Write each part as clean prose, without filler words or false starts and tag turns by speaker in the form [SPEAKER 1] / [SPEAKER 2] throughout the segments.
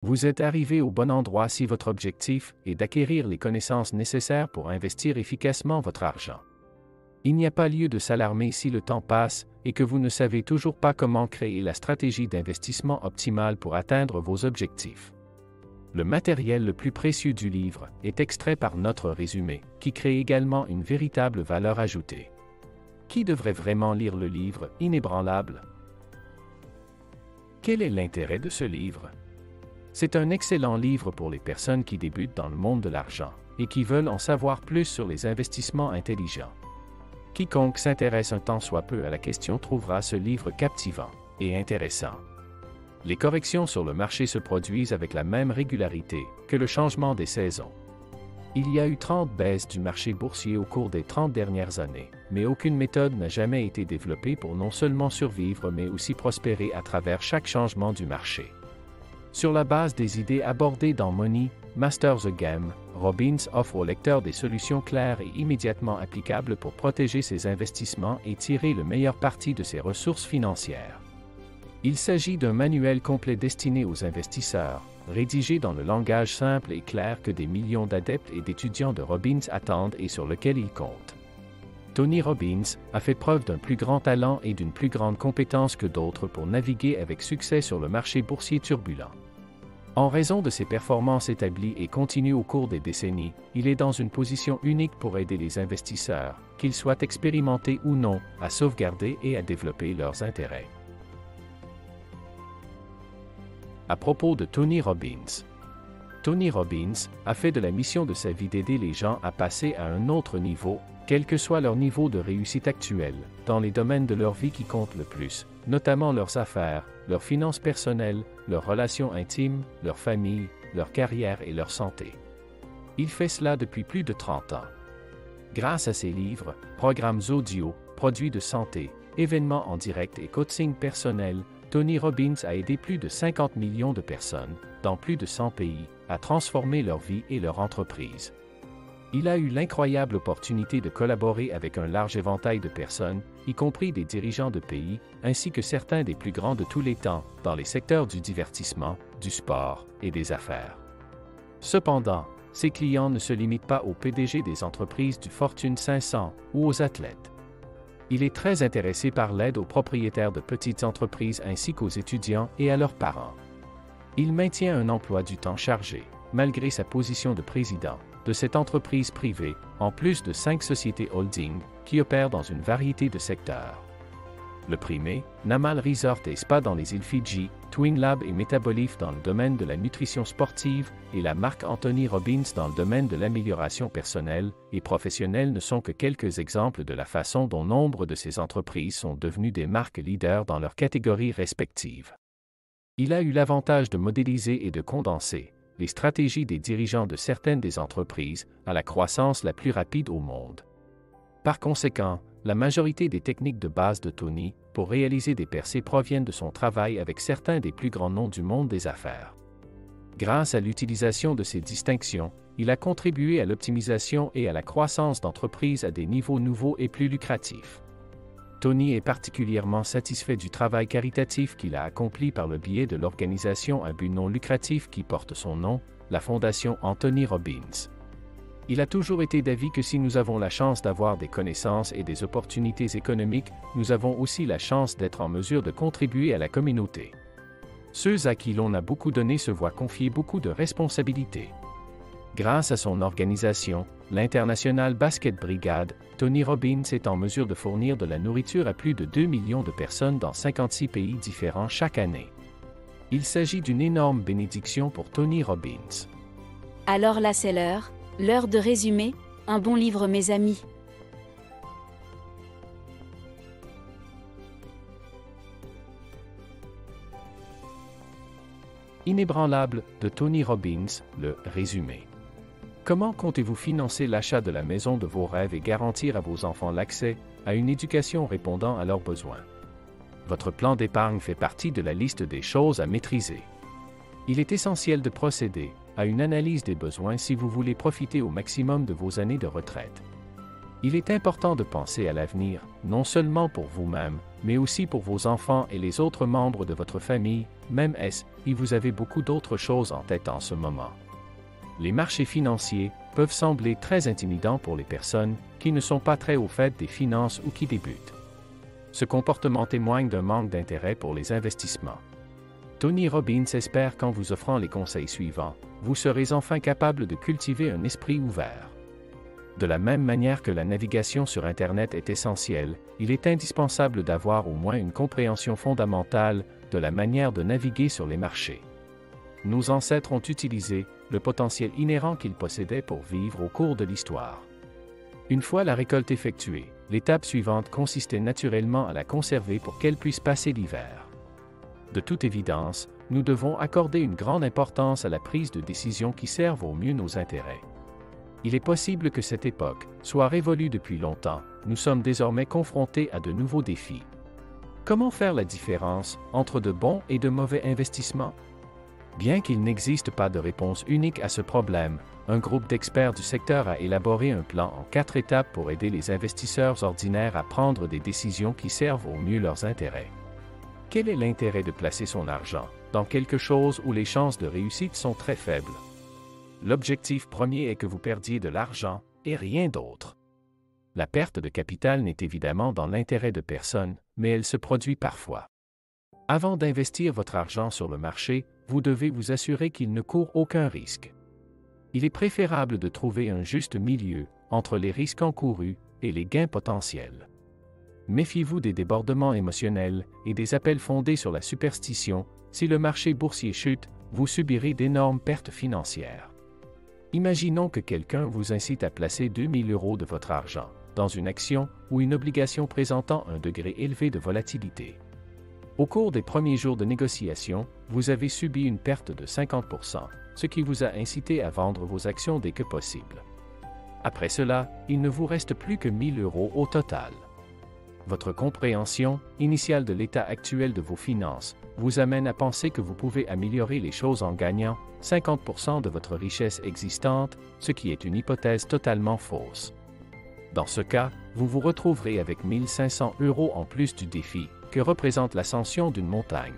[SPEAKER 1] Vous êtes arrivé au bon endroit si votre objectif est d'acquérir les connaissances nécessaires pour investir efficacement votre argent. Il n'y a pas lieu de s'alarmer si le temps passe et que vous ne savez toujours pas comment créer la stratégie d'investissement optimale pour atteindre vos objectifs. Le matériel le plus précieux du livre est extrait par notre résumé, qui crée également une véritable valeur ajoutée. Qui devrait vraiment lire le livre Inébranlable? Quel est l'intérêt de ce livre? C'est un excellent livre pour les personnes qui débutent dans le monde de l'argent et qui veulent en savoir plus sur les investissements intelligents. Quiconque s'intéresse un tant soit peu à la question trouvera ce livre captivant et intéressant. Les corrections sur le marché se produisent avec la même régularité que le changement des saisons. Il y a eu 30 baisses du marché boursier au cours des 30 dernières années, mais aucune méthode n'a jamais été développée pour non seulement survivre mais aussi prospérer à travers chaque changement du marché. Sur la base des idées abordées dans Money, Master the Game, Robbins offre au lecteur des solutions claires et immédiatement applicables pour protéger ses investissements et tirer le meilleur parti de ses ressources financières. Il s'agit d'un manuel complet destiné aux investisseurs, rédigé dans le langage simple et clair que des millions d'adeptes et d'étudiants de Robbins attendent et sur lequel ils comptent. Tony Robbins a fait preuve d'un plus grand talent et d'une plus grande compétence que d'autres pour naviguer avec succès sur le marché boursier turbulent. En raison de ses performances établies et continues au cours des décennies, il est dans une position unique pour aider les investisseurs, qu'ils soient expérimentés ou non, à sauvegarder et à développer leurs intérêts. À propos de Tony Robbins. Tony Robbins a fait de la mission de sa vie d'aider les gens à passer à un autre niveau, quel que soit leur niveau de réussite actuel, dans les domaines de leur vie qui comptent le plus, notamment leurs affaires, leurs finances personnelles, leurs relations intimes, leur famille, leur carrière et leur santé. Il fait cela depuis plus de 30 ans. Grâce à ses livres, programmes audio, produits de santé, événements en direct et coaching personnel, Tony Robbins a aidé plus de 50 millions de personnes, dans plus de 100 pays, à transformer leur vie et leur entreprise. Il a eu l'incroyable opportunité de collaborer avec un large éventail de personnes, y compris des dirigeants de pays, ainsi que certains des plus grands de tous les temps, dans les secteurs du divertissement, du sport et des affaires. Cependant, ses clients ne se limitent pas aux PDG des entreprises du Fortune 500 ou aux athlètes. Il est très intéressé par l'aide aux propriétaires de petites entreprises ainsi qu'aux étudiants et à leurs parents. Il maintient un emploi du temps chargé, malgré sa position de président, de cette entreprise privée, en plus de 5 sociétés holding, qui opèrent dans une variété de secteurs. Le primé, Namal Resort et Spa dans les îles Fidji, Twin Lab et Metabolif dans le domaine de la nutrition sportive, et la marque Anthony Robbins dans le domaine de l'amélioration personnelle et professionnelle ne sont que quelques exemples de la façon dont nombre de ces entreprises sont devenues des marques leaders dans leurs catégories respectives. Il a eu l'avantage de modéliser et de condenser les stratégies des dirigeants de certaines des entreprises à la croissance la plus rapide au monde. Par conséquent, la majorité des techniques de base de Tony pour réaliser des percées proviennent de son travail avec certains des plus grands noms du monde des affaires. Grâce à l'utilisation de ces distinctions, il a contribué à l'optimisation et à la croissance d'entreprises à des niveaux nouveaux et plus lucratifs. Tony est particulièrement satisfait du travail caritatif qu'il a accompli par le biais de l'organisation à but non lucratif qui porte son nom, la Fondation Anthony Robbins. Il a toujours été d'avis que si nous avons la chance d'avoir des connaissances et des opportunités économiques, nous avons aussi la chance d'être en mesure de contribuer à la communauté. Ceux à qui l'on a beaucoup donné se voient confier beaucoup de responsabilités. Grâce à son organisation, l'International Basket Brigade, Tony Robbins est en mesure de fournir de la nourriture à plus de 2 millions de personnes dans 56 pays différents chaque année. Il s'agit d'une énorme bénédiction pour Tony Robbins.
[SPEAKER 2] Alors là c'est l'heure de résumer, un bon livre mes amis.
[SPEAKER 1] Inébranlable de Tony Robbins, le résumé. Comment comptez-vous financer l'achat de la maison de vos rêves et garantir à vos enfants l'accès à une éducation répondant à leurs besoins? Votre plan d'épargne fait partie de la liste des choses à maîtriser. Il est essentiel de procéder à une analyse des besoins si vous voulez profiter au maximum de vos années de retraite. Il est important de penser à l'avenir, non seulement pour vous-même, mais aussi pour vos enfants et les autres membres de votre famille, même si vous avez beaucoup d'autres choses en tête en ce moment. Les marchés financiers peuvent sembler très intimidants pour les personnes qui ne sont pas très au fait des finances ou qui débutent. Ce comportement témoigne d'un manque d'intérêt pour les investissements. Tony Robbins espère qu'en vous offrant les conseils suivants, vous serez enfin capable de cultiver un esprit ouvert. De la même manière que la navigation sur Internet est essentielle, il est indispensable d'avoir au moins une compréhension fondamentale de la manière de naviguer sur les marchés. Nos ancêtres ont utilisé le potentiel inhérent qu'ils possédaient pour vivre au cours de l'histoire. Une fois la récolte effectuée, l'étape suivante consistait naturellement à la conserver pour qu'elle puisse passer l'hiver. De toute évidence, nous devons accorder une grande importance à la prise de décisions qui servent au mieux nos intérêts. Il est possible que cette époque soit révolue depuis longtemps, nous sommes désormais confrontés à de nouveaux défis. Comment faire la différence entre de bons et de mauvais investissements? Bien qu'il n'existe pas de réponse unique à ce problème, un groupe d'experts du secteur a élaboré un plan en 4 étapes pour aider les investisseurs ordinaires à prendre des décisions qui servent au mieux leurs intérêts. Quel est l'intérêt de placer son argent dans quelque chose où les chances de réussite sont très faibles? L'objectif premier est que vous perdiez de l'argent et rien d'autre. La perte de capital n'est évidemment dans l'intérêt de personne, mais elle se produit parfois. Avant d'investir votre argent sur le marché, vous devez vous assurer qu'il ne court aucun risque. Il est préférable de trouver un juste milieu entre les risques encourus et les gains potentiels. Méfiez-vous des débordements émotionnels et des appels fondés sur la superstition. Si le marché boursier chute, vous subirez d'énormes pertes financières. Imaginons que quelqu'un vous incite à placer 2 000 € de votre argent dans une action ou une obligation présentant un degré élevé de volatilité. Au cours des premiers jours de négociation, vous avez subi une perte de 50%, ce qui vous a incité à vendre vos actions dès que possible. Après cela, il ne vous reste plus que 1 000 € au total. Votre compréhension initiale de l'état actuel de vos finances vous amène à penser que vous pouvez améliorer les choses en gagnant 50% de votre richesse existante, ce qui est une hypothèse totalement fausse. Dans ce cas, vous vous retrouverez avec 1 500 € en plus du défi que représente l'ascension d'une montagne.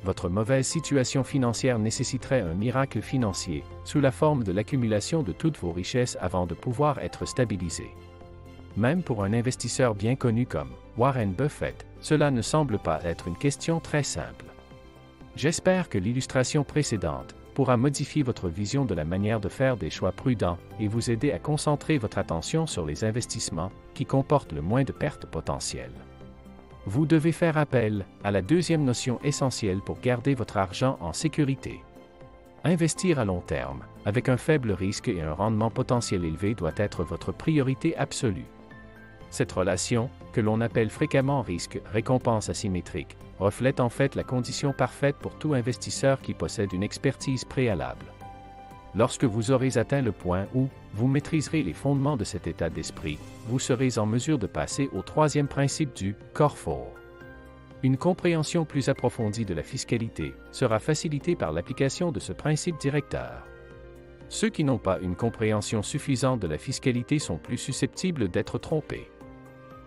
[SPEAKER 1] Votre mauvaise situation financière nécessiterait un miracle financier, sous la forme de l'accumulation de toutes vos richesses avant de pouvoir être stabilisée. Même pour un investisseur bien connu comme Warren Buffett, cela ne semble pas être une question très simple. J'espère que l'illustration précédente pourra modifier votre vision de la manière de faire des choix prudents et vous aider à concentrer votre attention sur les investissements qui comportent le moins de pertes potentielles. Vous devez faire appel à la deuxième notion essentielle pour garder votre argent en sécurité. Investir à long terme, avec un faible risque et un rendement potentiel élevé doit être votre priorité absolue. Cette relation, que l'on appelle fréquemment risque-récompense asymétrique, reflète en fait la condition parfaite pour tout investisseur qui possède une expertise préalable. Lorsque vous aurez atteint le point où vous maîtriserez les fondements de cet état d'esprit, vous serez en mesure de passer au troisième principe du Core 4. Une compréhension plus approfondie de la fiscalité sera facilitée par l'application de ce principe directeur. Ceux qui n'ont pas une compréhension suffisante de la fiscalité sont plus susceptibles d'être trompés.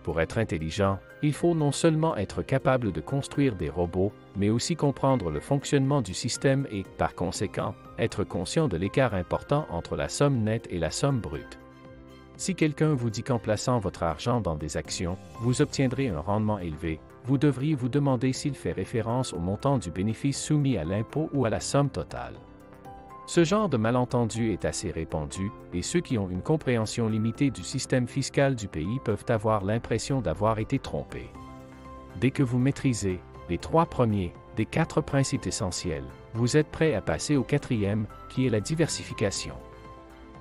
[SPEAKER 1] Pour être intelligent, il faut non seulement être capable de construire des robots, mais aussi comprendre le fonctionnement du système et, par conséquent, être conscient de l'écart important entre la somme nette et la somme brute. Si quelqu'un vous dit qu'en plaçant votre argent dans des actions, vous obtiendrez un rendement élevé, vous devriez vous demander s'il fait référence au montant du bénéfice soumis à l'impôt ou à la somme totale. Ce genre de malentendu est assez répandu, et ceux qui ont une compréhension limitée du système fiscal du pays peuvent avoir l'impression d'avoir été trompés. Dès que vous maîtrisez les 3 premiers des 4 principes essentiels, vous êtes prêt à passer au 4e, qui est la diversification.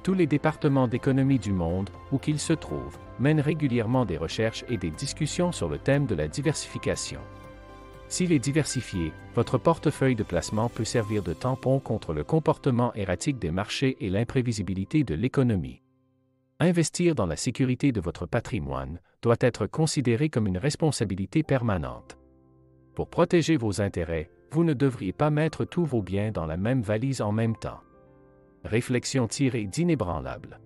[SPEAKER 1] Tous les départements d'économie du monde, où qu'ils se trouvent, mènent régulièrement des recherches et des discussions sur le thème de la diversification. S'il est diversifié, votre portefeuille de placement peut servir de tampon contre le comportement erratique des marchés et l'imprévisibilité de l'économie. Investir dans la sécurité de votre patrimoine doit être considéré comme une responsabilité permanente. Pour protéger vos intérêts, vous ne devriez pas mettre tous vos biens dans la même valise en même temps. Réflexion tirée d'Inébranlable.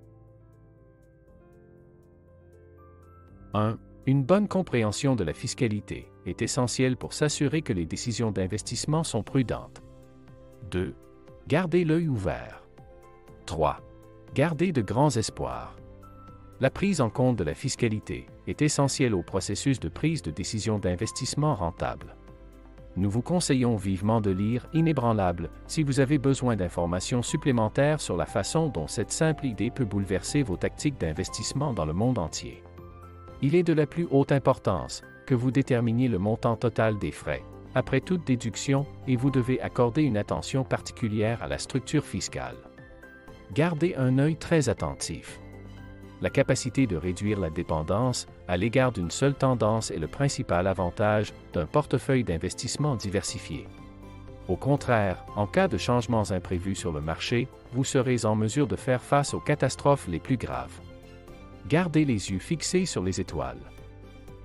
[SPEAKER 1] 1. Une bonne compréhension de la fiscalité est essentielle pour s'assurer que les décisions d'investissement sont prudentes. 2. Gardez l'œil ouvert. 3. Gardez de grands espoirs. La prise en compte de la fiscalité est essentielle au processus de prise de décision d'investissement rentable. Nous vous conseillons vivement de lire Inébranlable si vous avez besoin d'informations supplémentaires sur la façon dont cette simple idée peut bouleverser vos tactiques d'investissement dans le monde entier. Il est de la plus haute importance que vous déterminiez le montant total des frais, après toute déduction, et vous devez accorder une attention particulière à la structure fiscale. Gardez un œil très attentif. La capacité de réduire la dépendance à l'égard d'une seule tendance est le principal avantage d'un portefeuille d'investissement diversifié. Au contraire, en cas de changements imprévus sur le marché, vous serez en mesure de faire face aux catastrophes les plus graves. Gardez les yeux fixés sur les étoiles.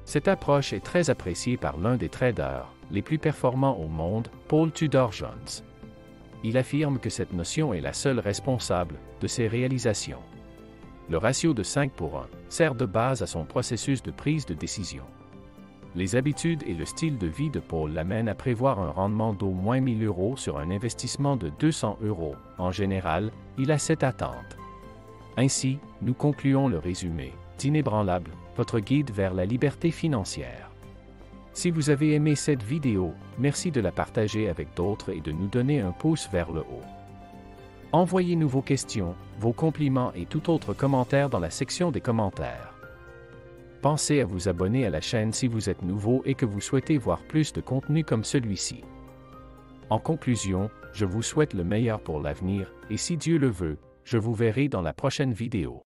[SPEAKER 1] Cette approche est très appréciée par l'un des traders les plus performants au monde, Paul Tudor Jones. Il affirme que cette notion est la seule responsable de ses réalisations. Le ratio de 5:1 sert de base à son processus de prise de décision. Les habitudes et le style de vie de Paul l'amènent à prévoir un rendement d'au moins 1 000 € sur un investissement de 200 €. En général, il a cette attente. Ainsi, nous concluons le résumé d'Inébranlable, votre guide vers la liberté financière. Si vous avez aimé cette vidéo, merci de la partager avec d'autres et de nous donner un pouce vers le haut. Envoyez-nous vos questions, vos compliments et tout autre commentaire dans la section des commentaires. Pensez à vous abonner à la chaîne si vous êtes nouveau et que vous souhaitez voir plus de contenu comme celui-ci. En conclusion, je vous souhaite le meilleur pour l'avenir, et si Dieu le veut, je vous verrai dans la prochaine vidéo.